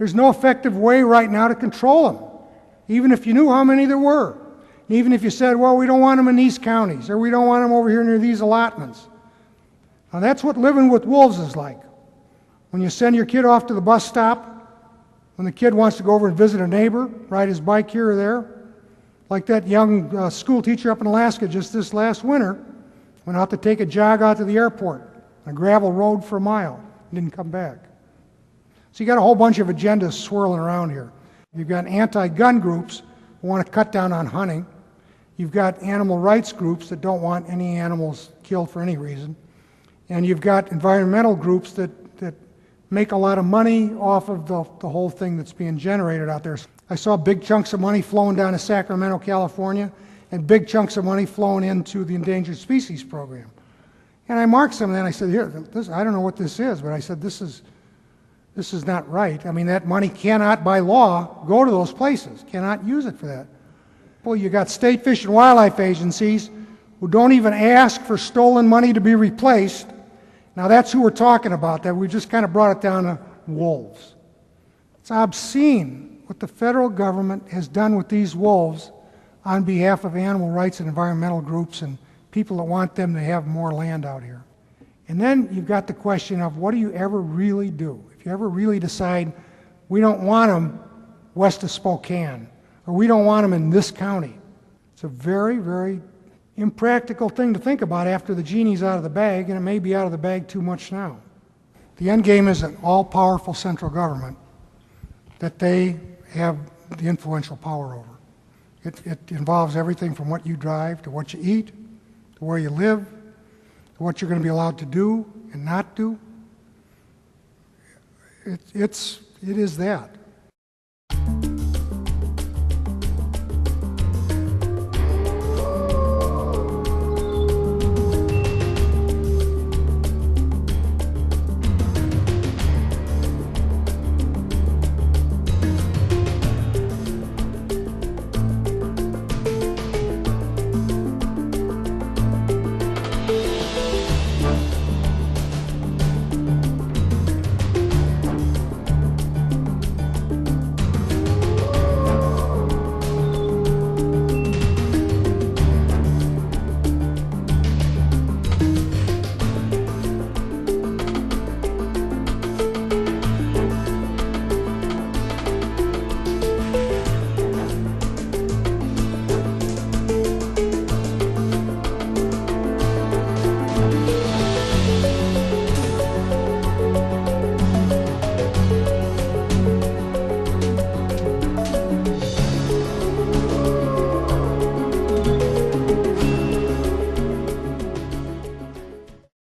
There's no effective way right now to control them, even if you knew how many there were. Even if you said, well, we don't want them in these counties, or we don't want them over here near these allotments. Now that's what living with wolves is like. When you send your kid off to the bus stop, when the kid wants to go over and visit a neighbor, ride his bike here or there, like that young school teacher up in Alaska just this last winter, went out to take a jog out to the airport, a gravel road for a mile, and didn't come back. So you got a whole bunch of agendas swirling around here. You've got anti-gun groups who want to cut down on hunting. You've got animal rights groups that don't want any animals killed for any reason. And you've got environmental groups that make a lot of money off of the whole thing that's being generated out there. I saw big chunks of money flowing down to Sacramento, California, and big chunks of money flowing into the Endangered Species Program. And I marked some of that, and I said, here, I don't know what this is, but I said, this is not right. I mean, that money cannot, by law, go to those places, cannot use it for that. Well, you got state fish and wildlife agencies who don't even ask for stolen money to be replaced. Now that's who we're talking about, that we just kind of brought it down to wolves. It's obscene what the federal government has done with these wolves on behalf of animal rights and environmental groups and people that want them to have more land out here. And then you've got the question of what do you ever really do? If you ever really decide we don't want them west of Spokane, or we don't want them in this county. It's a very, very impractical thing to think about after the genie's out of the bag, and it may be out of the bag too much now. The end game is an all-powerful central government that they have the influential power over. It involves everything from what you drive, to what you eat, to where you live, to what you're going to be allowed to do and not do. It is that.